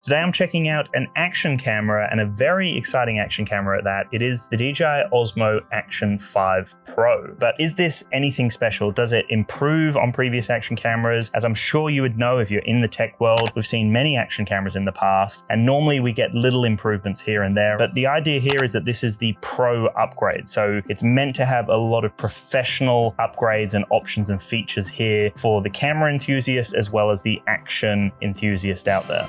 Today I'm checking out an action camera, and a very exciting action camera at that. It is the DJI Osmo Action 5 Pro. But is this anything special? Does it improve on previous action cameras? As I'm sure you would know if you're in the tech world, we've seen many action cameras in the past, and normally we get little improvements here and there. But the idea here is that this is the Pro upgrade. So it's meant to have a lot of professional upgrades and options and features here for the camera enthusiast as well as the action enthusiast out there.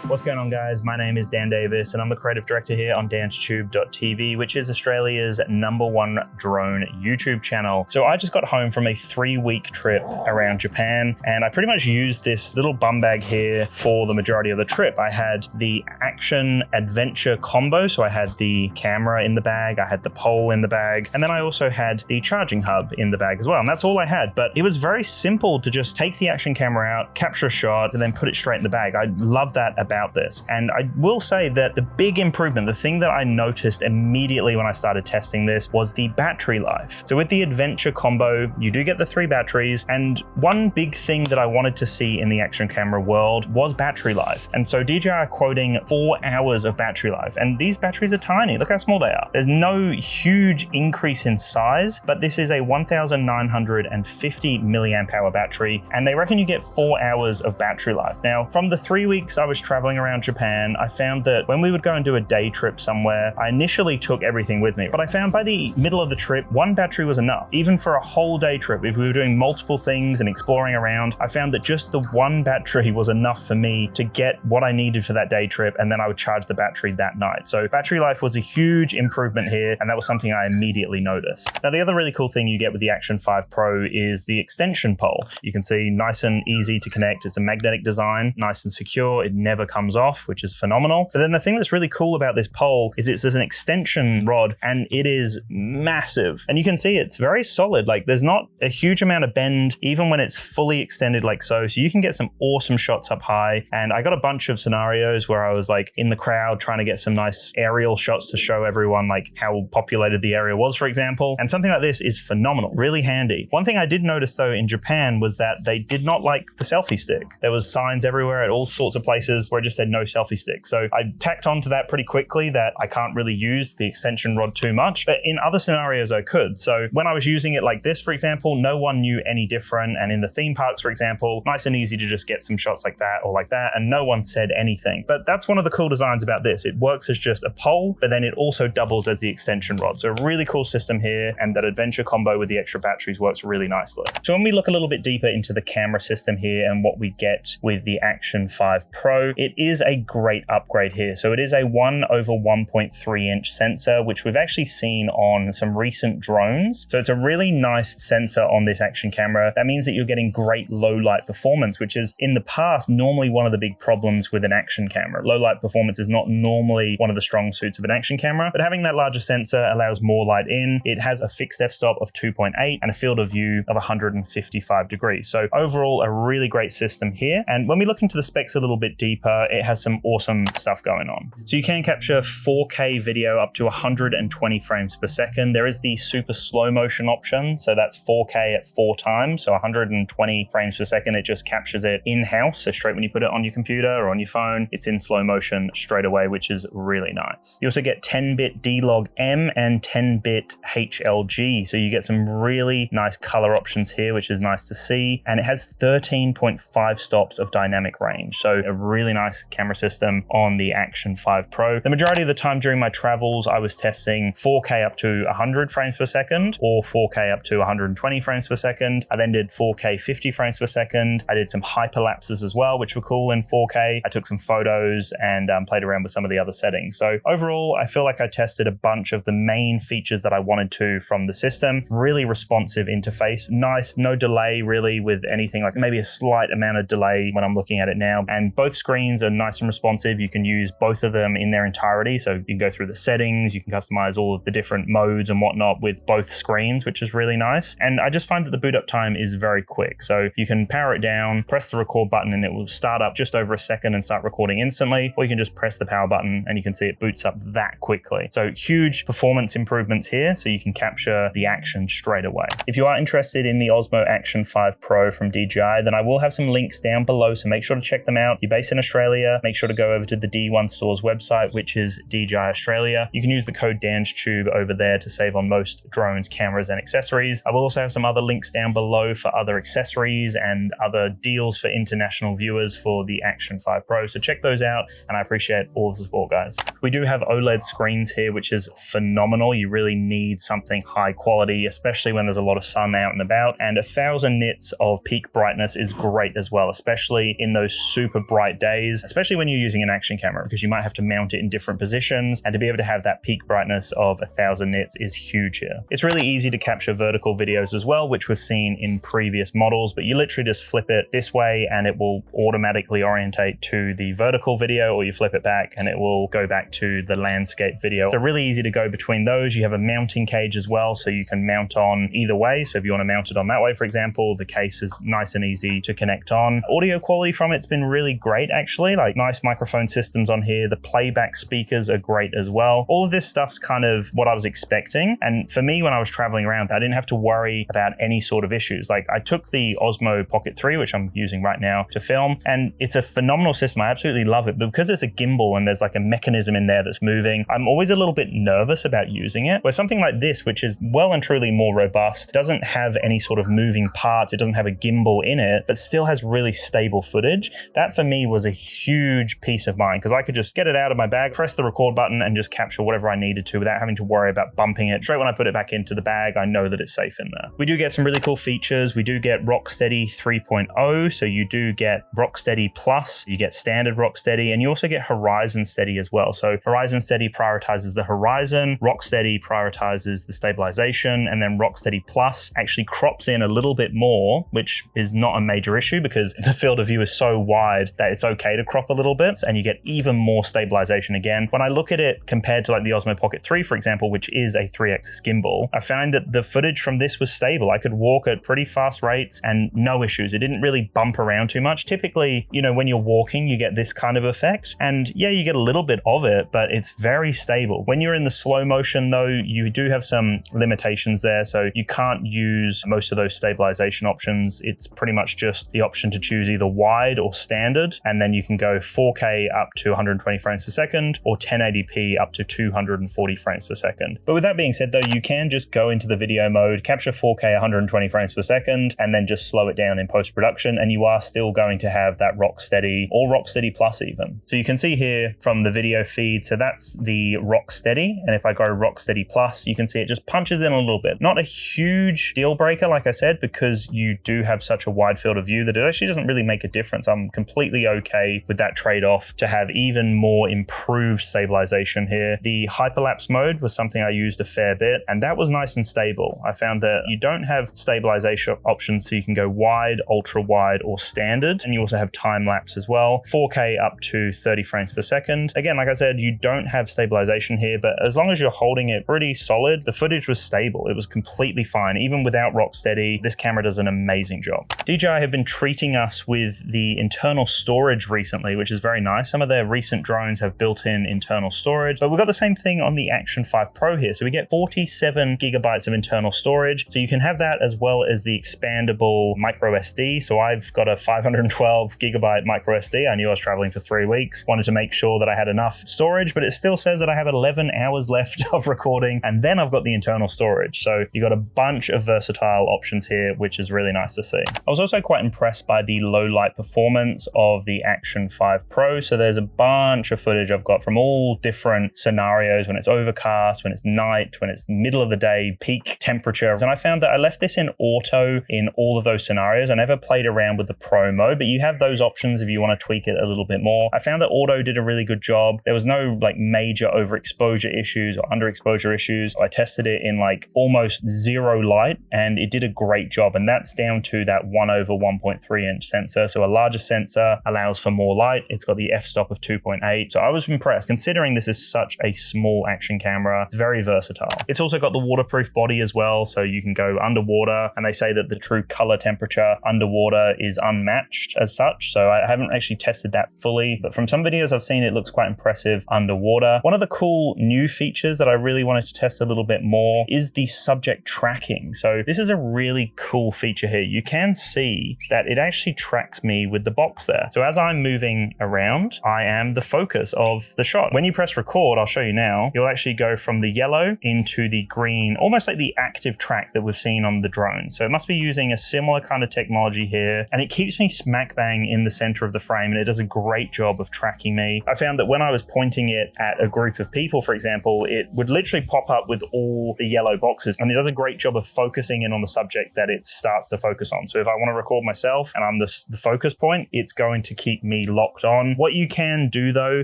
What's going on, guys? My name is Dan Davis and I'm the creative director here on DansTube.TV, which is Australia's #1 drone YouTube channel. So I just got home from a 3-week trip around Japan, and I pretty much used this little bum bag here for the majority of the trip. I had the action adventure combo, so I had the camera in the bag, I had the pole in the bag, and then I also had the charging hub in the bag as well. And that's all I had, but it was very simple to just take the action camera out, capture a shot, and then put it straight in the bag. I love that about this. And I will say that the big improvement, the thing that I noticed immediately when I started testing this, was the battery life. So with the adventure combo, you do get the 3 batteries, and one big thing that I wanted to see in the action camera world was battery life. And so DJI are quoting 4 hours of battery life, and these batteries are tiny. Look how small they are. There's no huge increase in size, but this is a 1950 milliamp hour battery, and they reckon you get 4 hours of battery life. Now, from the 3 weeks I was traveling around Japan, I found that when we would go and do a day trip somewhere, I initially took everything with me, but I found by the middle of the trip, 1 battery was enough. Even for a whole day trip, if we were doing multiple things and exploring around, I found that just the 1 battery was enough for me to get what I needed for that day trip, and then I would charge the battery that night. So battery life was a huge improvement here, and that was something I immediately noticed. Now, the other really cool thing you get with the Action 5 Pro is the extension pole. You can see nice and easy to connect. It's a magnetic design, nice and secure. It never comes off, which is phenomenal. But then the thing that's really cool about this pole is it's an extension rod, and it is massive. And you can see it's very solid. Like, there's not a huge amount of bend, even when it's fully extended like so. So you can get some awesome shots up high. And I got a bunch of scenarios where I was like in the crowd trying to get some nice aerial shots to show everyone like how populated the area was, for example. And something like this is phenomenal, really handy. One thing I did notice though in Japan was that they did not like the selfie stick. There was signs everywhere at all sorts of places where it just said no selfie stick. So I tacked on to that pretty quickly that I can't really use the extension rod too much, but in other scenarios I could. So when I was using it like this, for example, no one knew any different. And in the theme parks, for example, nice and easy to just get some shots like that or like that, and no one said anything. But that's one of the cool designs about this. It works as just a pole, but then it also doubles as the extension rod. So a really cool system here, and that adventure combo with the extra batteries works really nicely. So when we look a little bit deeper into the camera system here and what we get with the Action 5 Pro, it is a great upgrade here. So it is a 1/1.3 inch sensor, which we've actually seen on some recent drones. So it's a really nice sensor on this action camera. That means that you're getting great low light performance, which is in the past normally one of the big problems with an action camera. Low light performance is not normally one of the strong suits of an action camera, but having that larger sensor allows more light in. It has a fixed f-stop of 2.8 and a field of view of 155 degrees. So overall, a really great system here. And when we look into the specs a little bit deeper, it has some awesome stuff going on. So you can capture 4K video up to 120 frames per second. There is the super slow motion option. So that's 4K at 4 times. So 120 frames per second. It just captures it in-house. So straight when you put it on your computer or on your phone, it's in slow motion straight away, which is really nice. You also get 10-bit D-Log-M and 10-bit HLG. So you get some really nice color options here, which is nice to see. And it has 13.5 stops of dynamic range. So a really nice camera system on the Action 5 Pro. The majority of the time during my travels, I was testing 4K up to 100 frames per second or 4K up to 120 frames per second. I then did 4K 50 frames per second. I did some hyperlapses as well, which were cool in 4K. I took some photos and played around with some of the other settings. So overall, I feel like I tested a bunch of the main features that I wanted to from the system. Really responsive interface, nice, no delay really with anything, like maybe a slight amount of delay when I'm looking at it now. And both screens are nice and responsive. You can use both of them in their entirety. So you can go through the settings, you can customize all of the different modes and whatnot with both screens, which is really nice. And I just find that the boot up time is very quick. So you can power it down, press the record button, and it will start up just over a second and start recording instantly. Or you can just press the power button and you can see it boots up that quickly. So huge performance improvements here, so you can capture the action straight away. If you are interested in the Osmo Action 5 Pro from DJI, then I will have some links down below, so make sure to check them out. If you're based in Australia, make sure to go over to the D1 Store's website, which is DJI Australia. You can use the code DansTube over there to save on most drones, cameras, and accessories. I will also have some other links down below for other accessories and other deals for international viewers for the Action 5 Pro, so check those out, and I appreciate all the support, guys. We do have OLED screens here, which is phenomenal. You really need something high quality, especially when there's a lot of sun out and about, and 1000 nits of peak brightness is great as well, especially in those super bright days, especially when you're using an action camera, because you might have to mount it in different positions, and to be able to have that peak brightness of 1000 nits is huge here. It's really easy to capture vertical videos as well, which we've seen in previous models, but you literally just flip it this way and it will automatically orientate to the vertical video, or you flip it back and it will go back to the landscape video. So really easy to go between those. You have a mounting cage as well, so you can mount on either way. So if you want to mount it on that way, for example, the case is nice and easy to connect on. Audio quality from it's been really great, actually, like nice microphone systems on here. The playback speakers are great as well. All of this stuff's kind of what I was expecting. And for me, when I was traveling around, I didn't have to worry about any sort of issues. Like I took the Osmo Pocket 3, which I'm using right now to film, and it's a phenomenal system. I absolutely love it, but because it's a gimbal and there's like a mechanism in there that's moving, I'm always a little bit nervous about using it. Where something like this, which is well and truly more robust, doesn't have any sort of moving parts, it doesn't have a gimbal in it, but still has really stable footage. That for me was a huge peace of mind, because I could just get it out of my bag, press the record button, and just capture whatever I needed to without having to worry about bumping it. Straight when I put it back into the bag, I know that it's safe in there. We do get some really cool features. We do get Rocksteady 3.0, so you do get Rocksteady Plus, you get standard Rocksteady, and you also get Horizon Steady as well. So Horizon Steady prioritizes the horizon, Rocksteady prioritizes the stabilization, and then Rocksteady Plus actually crops in a little bit more, which is not a major issue because the field of view is so wide that it's okay to crop a little bit, and you get even more stabilization again. When I look at it compared to like the Osmo Pocket 3, for example, which is a 3-axis gimbal, I found that the footage from this was stable. I could walk at pretty fast rates and no issues. It didn't really bump around too much. Typically, you know, when you're walking, you get this kind of effect, and yeah, you get a little bit of it, but it's very stable. When you're in the slow motion though, you do have some limitations there. So you can't use most of those stabilization options. It's pretty much just the option to choose either wide or standard, and then you can go 4K up to 120 frames per second or 1080p up to 240 frames per second. But with that being said though, you can just go into the video mode, capture 4K 120 frames per second, and then just slow it down in post-production, and you are still going to have that Rocksteady or Rocksteady Plus even. So you can see here from the video feed, so that's the Rocksteady, and if I go Rocksteady Plus, you can see it just punches in a little bit. Not a huge deal breaker, like I said, because you do have such a wide field of view that it actually doesn't really make a difference. I'm completely okay with that trade-off to have even more improved stabilization here. The hyperlapse mode was something I used a fair bit, and that was nice and stable. I found that you don't have stabilization options, so you can go wide, ultra wide, or standard, and you also have time lapse as well. 4K up to 30 frames per second. Again, like I said, you don't have stabilization here, but as long as you're holding it pretty solid, the footage was stable. It was completely fine. Even without Rocksteady, this camera does an amazing job. DJI have been treating us with the internal storage recently, which is very nice. Some of their recent drones have built-in internal storage, but we've got the same thing on the Action 5 Pro here. So we get 47 gigabytes of internal storage. So you can have that as well as the expandable micro SD. So I've got a 512 gigabyte micro SD. I knew I was traveling for 3 weeks, wanted to make sure that I had enough storage, but it still says that I have 11 hours left of recording, and then I've got the internal storage. So you got a bunch of versatile options here, which is really nice to see. I was also quite impressed by the low light performance of the Action 5 Pro. So there's a bunch of footage I've got from all different scenarios, when it's overcast, when it's night, when it's middle of the day, peak temperatures. And I found that I left this in auto in all of those scenarios. I never played around with the pro mode, but you have those options if you want to tweak it a little bit more. I found that auto did a really good job. There was no like major overexposure issues or underexposure issues. I tested it in like almost zero light and it did a great job. And that's down to that 1/1.3 inch sensor. So a larger sensor allows for more more light. It's got the f-stop of 2.8. So I was impressed considering this is such a small action camera. It's very versatile. It's also got the waterproof body as well. So you can go underwater, and they say that the true color temperature underwater is unmatched as such. So I haven't actually tested that fully, but from some videos I've seen, it looks quite impressive underwater. One of the cool new features that I really wanted to test a little bit more is the subject tracking. So this is a really cool feature here. You can see that it actually tracks me with the box there. So as I'm moving around, I am the focus of the shot. When you press record, I'll show you now, you'll actually go from the yellow into the green, almost like the active track that we've seen on the drone. So it must be using a similar kind of technology here, and it keeps me smack bang in the center of the frame, and it does a great job of tracking me. I found that when I was pointing it at a group of people, for example, it would literally pop up with all the yellow boxes, and it does a great job of focusing in on the subject that it starts to focus on. So if I want to record myself and I'm the focus point, it's going to keep me locked on. What you can do though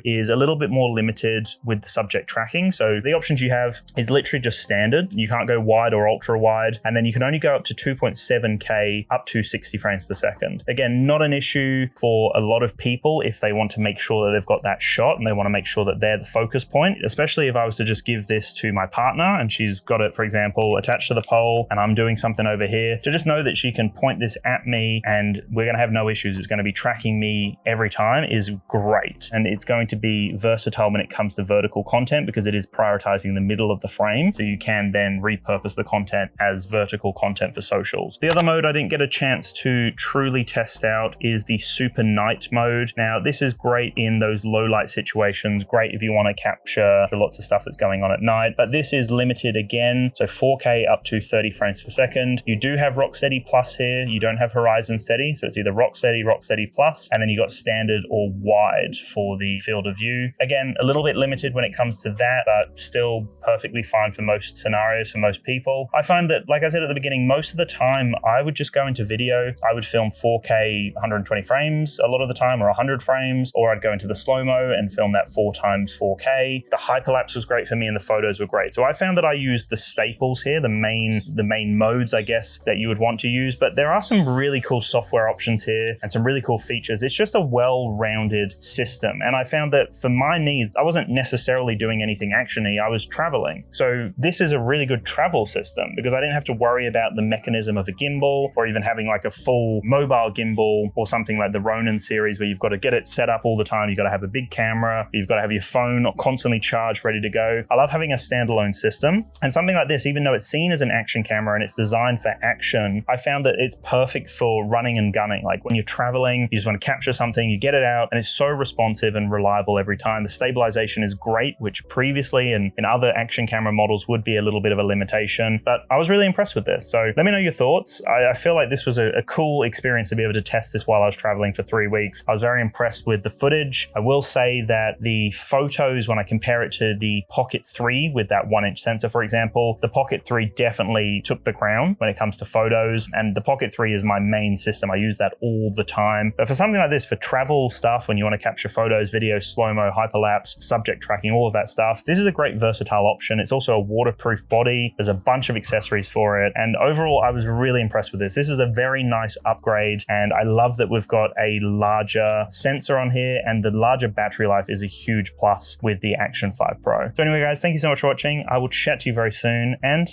is a little bit more limited with the subject tracking. So the options you have is literally just standard. You can't go wide or ultra wide, and then you can only go up to 2.7K up to 60 frames per second. Again, not an issue for a lot of people if they want to make sure that they've got that shot and they want to make sure that they're the focus point, especially if I was to just give this to my partner and she's got it, for example, attached to the pole and I'm doing something over here, to just know that she can point this at me and we're going to have no issues. It's going to be tracking me every time is great. And it's going to be versatile when it comes to vertical content because it is prioritizing the middle of the frame. So you can then repurpose the content as vertical content for socials. The other mode I didn't get a chance to truly test out is the super night mode. Now, this is great in those low light situations, great if you want to capture lots of stuff that's going on at night, but this is limited again. So 4K up to 30 frames per second. You do have Rocksteady Plus here. You don't have Horizon Steady. So it's either Rocksteady, Rocksteady Plus, and then you got standard or wide for the field of view. Again, a little bit limited when it comes to that, but still perfectly fine for most scenarios, for most people. I find that, like I said at the beginning, most of the time I would just go into video. I would film 4K 120 frames a lot of the time, or 100 frames, or I'd go into the slow-mo and film that 4x 4K. The hyperlapse was great for me and the photos were great. So I found that I used the staples here, the main modes, I guess, that you would want to use, but there are some really cool software options here and some really cool features. It's just a well-rounded system. And I found that for my needs, I wasn't necessarily doing anything action-y, I was traveling. So this is a really good travel system because I didn't have to worry about the mechanism of a gimbal or even having like a full mobile gimbal or something like the Ronin series where you've got to get it set up all the time. You've got to have a big camera. You've got to have your phone constantly charged, ready to go. I love having a standalone system. And something like this, even though it's seen as an action camera and it's designed for action, I found that it's perfect for running and gunning. Like when you're traveling, you just want to capture something, you get it out, and it's so responsive and reliable every time. The stabilization is great, which previously in other action camera models would be a little bit of a limitation, but I was really impressed with this. So let me know your thoughts. I feel like this was a cool experience to be able to test this while I was traveling for 3 weeks. I was very impressed with the footage. I will say that the photos, when I compare it to the Pocket 3 with that 1-inch sensor, for example, the Pocket 3 definitely took the crown when it comes to photos, and the Pocket 3 is my main system. I use that all the time. But for something like this, for travel stuff, when you want to capture photos, video, slow-mo, hyperlapse, subject tracking, all of that stuff, this is a great versatile option. It's also a waterproof body. There's a bunch of accessories for it. And overall, I was really impressed with this. This is a very nice upgrade. And I love that we've got a larger sensor on here, and the larger battery life is a huge plus with the Action 5 Pro. So anyway, guys, thank you so much for watching. I will chat to you very soon, and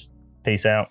peace out.